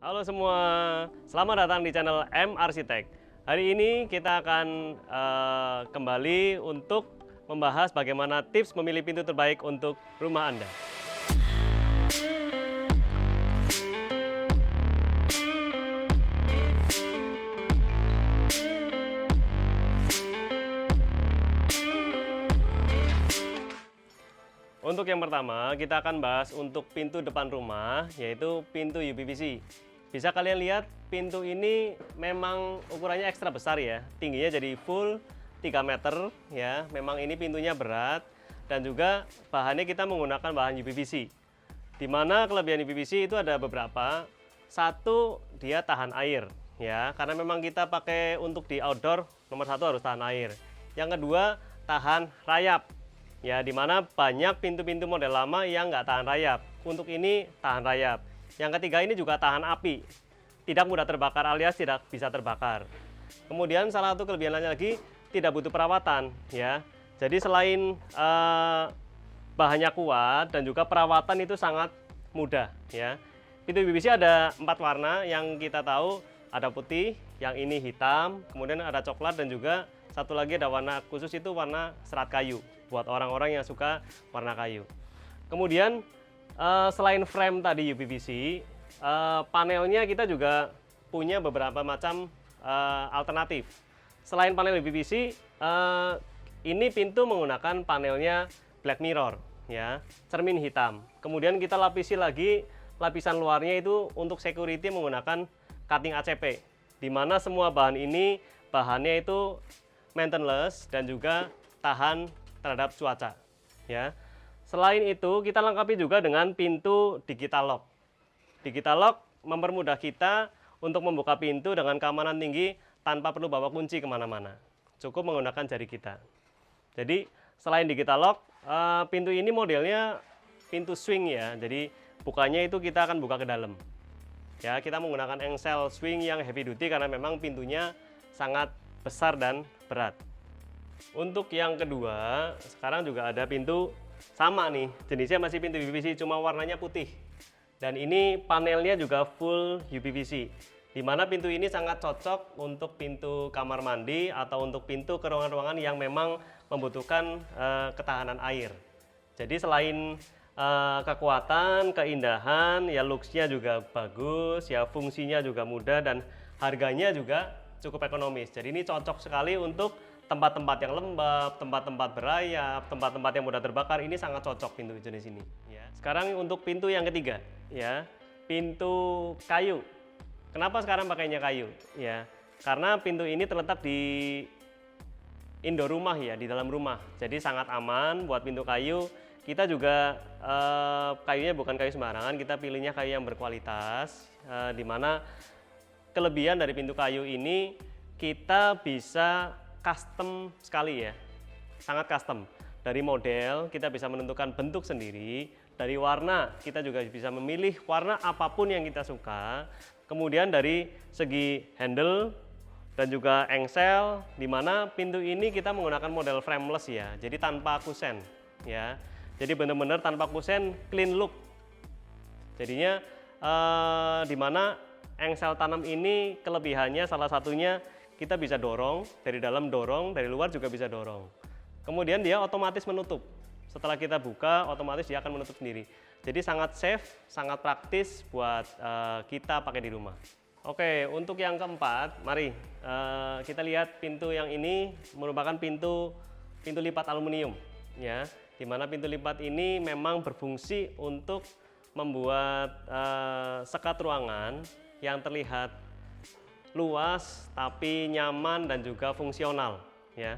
Halo semua, selamat datang di channel M Arsitek. Hari ini kita akan kembali untuk membahas bagaimana tips memilih pintu terbaik untuk rumah Anda. Untuk yang pertama, kita akan bahas untuk pintu depan rumah, yaitu pintu UPVC. Bisa kalian lihat, pintu ini memang ukurannya ekstra besar ya. Tingginya jadi full 3 meter ya. Memang ini pintunya berat dan juga bahannya kita menggunakan bahan UPVC. Di mana kelebihan UPVC itu ada beberapa. Satu, dia tahan air ya. Karena memang kita pakai untuk di outdoor, nomor satu harus tahan air. Yang kedua, tahan rayap. Ya, dimana banyak pintu-pintu model lama yang nggak tahan rayap. Untuk ini tahan rayap. Yang ketiga, ini juga tahan api. Tidak mudah terbakar alias tidak bisa terbakar. Kemudian salah satu kelebihan lainnya lagi, tidak butuh perawatan. Ya, jadi selain bahannya kuat dan juga perawatan itu sangat mudah. Ya, pintu PVC ada 4 warna yang kita tahu. Ada putih, yang ini hitam, kemudian ada coklat dan juga satu lagi ada warna khusus itu warna serat kayu buat orang-orang yang suka warna kayu. Kemudian selain frame tadi UPVC, panelnya kita juga punya beberapa macam alternatif. Selain panel UPVC, ini pintu menggunakan panelnya black mirror, ya, cermin hitam. Kemudian kita lapisi lagi lapisan luarnya itu untuk security menggunakan cutting ACP, di mana semua bahan ini bahannya itu maintenance dan juga tahan terhadap cuaca. Ya. Selain itu, kita lengkapi juga dengan pintu digital lock. Digital lock mempermudah kita untuk membuka pintu dengan keamanan tinggi tanpa perlu bawa kunci kemana-mana. Cukup menggunakan jari kita. Jadi, selain digital lock, pintu ini modelnya pintu swing ya. Jadi, bukanya itu kita akan buka ke dalam. Ya, kita menggunakan engsel swing yang heavy duty karena memang pintunya sangat besar dan berat. Untuk yang kedua, sekarang juga ada pintu sama nih, jenisnya masih pintu UPVC, cuma warnanya putih. Dan ini panelnya juga full UPVC, di mana pintu ini sangat cocok untuk pintu kamar mandi atau untuk pintu ke ruangan-ruangan yang memang membutuhkan ketahanan air. Jadi selain kekuatan, keindahan, ya looks-nya juga bagus, ya fungsinya juga mudah dan harganya juga cukup ekonomis. Jadi ini cocok sekali untuk tempat-tempat yang lembab, tempat-tempat berayap, tempat-tempat yang mudah terbakar. Ini sangat cocok pintu jenis ini. Ya. Sekarang untuk pintu yang ketiga, ya, pintu kayu. Kenapa sekarang pakainya kayu? Ya, karena pintu ini terletak di indoor rumah ya, di dalam rumah. Jadi sangat aman buat pintu kayu. Kita juga kayunya bukan kayu sembarangan, kita pilihnya kayu yang berkualitas, di mana kelebihan dari pintu kayu ini kita bisa custom sekali ya, sangat custom. Dari model kita bisa menentukan bentuk sendiri, dari warna kita juga bisa memilih warna apapun yang kita suka. Kemudian dari segi handle dan juga engsel, di mana pintu ini kita menggunakan model frameless ya, jadi tanpa kusen ya. Jadi benar-benar tanpa kusen, clean look. Jadinya di mana engsel tanam ini kelebihannya salah satunya kita bisa dorong, dari dalam dorong, dari luar juga bisa dorong. Kemudian dia otomatis menutup. Setelah kita buka, otomatis dia akan menutup sendiri. Jadi sangat safe, sangat praktis buat kita pakai di rumah. Oke, untuk yang keempat, mari kita lihat pintu yang ini merupakan pintu lipat aluminium, ya. Di mana pintu lipat ini memang berfungsi untuk membuat sekat ruangan yang terlihat luas tapi nyaman dan juga fungsional ya.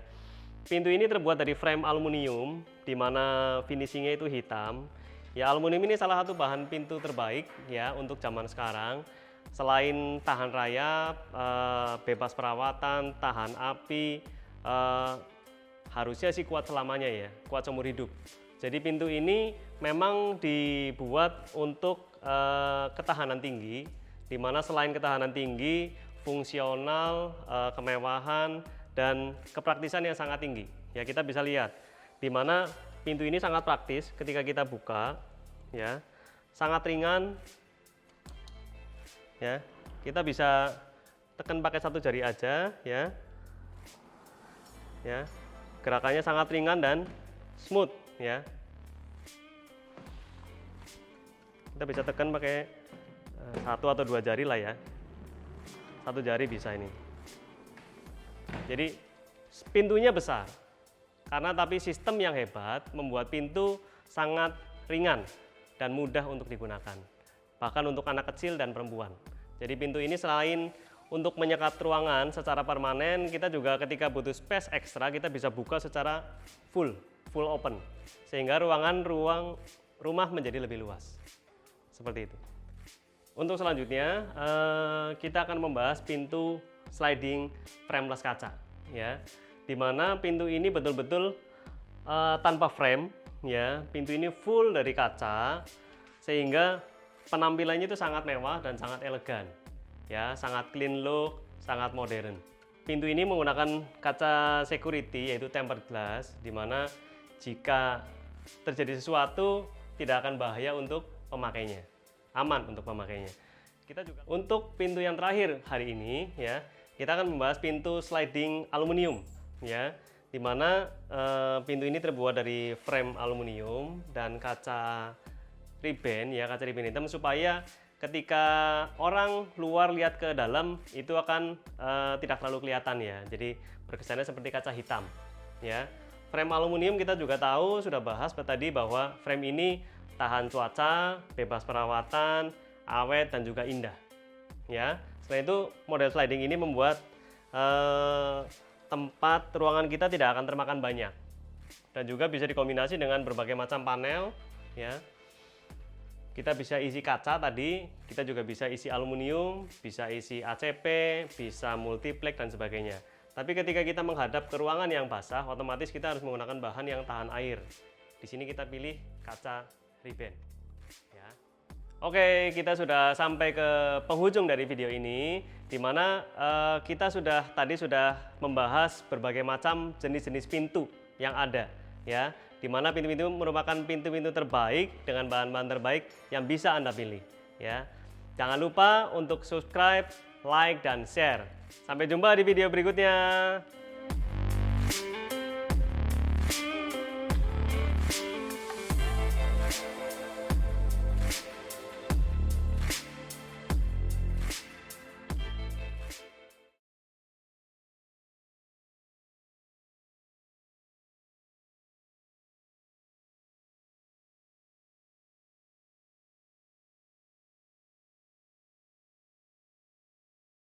Pintu ini terbuat dari frame aluminium di mana finishingnya itu hitam. Ya, aluminium ini salah satu bahan pintu terbaik ya untuk zaman sekarang. Selain tahan rayap, bebas perawatan, tahan api, harusnya sih kuat selamanya ya, kuat seumur hidup. Jadi pintu ini memang dibuat untuk ketahanan tinggi, di mana selain ketahanan tinggi, fungsional, kemewahan, dan kepraktisan yang sangat tinggi. Ya, kita bisa lihat di mana pintu ini sangat praktis ketika kita buka, ya, sangat ringan, ya. Kita bisa tekan pakai satu jari aja ya. Ya. Gerakannya sangat ringan dan smooth ya. Kita bisa tekan pakai satu atau dua jari lah ya. Satu jari bisa ini. Jadi pintunya besar. Karena tapi sistem yang hebat membuat pintu sangat ringan dan mudah untuk digunakan. Bahkan untuk anak kecil dan perempuan. Jadi pintu ini selain untuk menyekat ruangan secara permanen, kita juga ketika butuh space ekstra kita bisa buka secara full open. Sehingga rumah menjadi lebih luas. Seperti itu. Untuk selanjutnya kita akan membahas pintu sliding frameless kaca ya. Dimana pintu ini betul-betul tanpa frame ya. Pintu ini full dari kaca sehingga penampilannya itu sangat mewah dan sangat elegan ya, sangat clean look, sangat modern. Pintu ini menggunakan kaca security yaitu tempered glass, dimana jika terjadi sesuatu tidak akan bahaya untuk pemakainya, aman untuk pemakainya. Kita juga untuk pintu yang terakhir hari ini ya, kita akan membahas pintu sliding aluminium ya, dimana pintu ini terbuat dari frame aluminium dan kaca riben ya, kaca riben hitam, supaya ketika orang luar lihat ke dalam itu akan tidak terlalu kelihatan ya. Jadi berkesannya seperti kaca hitam ya. Frame aluminium kita juga tahu, sudah bahas tadi bahwa frame ini tahan cuaca, bebas perawatan, awet dan juga indah ya. Selain itu model sliding ini membuat tempat ruangan kita tidak akan termakan banyak dan juga bisa dikombinasi dengan berbagai macam panel ya. Kita bisa isi kaca tadi, kita juga bisa isi aluminium, bisa isi ACP, bisa multiplex dan sebagainya. Tapi ketika kita menghadap ke ruangan yang basah, otomatis kita harus menggunakan bahan yang tahan air. Di sini kita pilih kaca riben. Ya. Oke, kita sudah sampai ke penghujung dari video ini, di mana kita tadi sudah membahas berbagai macam jenis-jenis pintu yang ada, ya. Di mana pintu-pintu merupakan pintu-pintu terbaik dengan bahan-bahan terbaik yang bisa Anda pilih, ya. Jangan lupa untuk subscribe, like, dan share. Sampai jumpa di video berikutnya.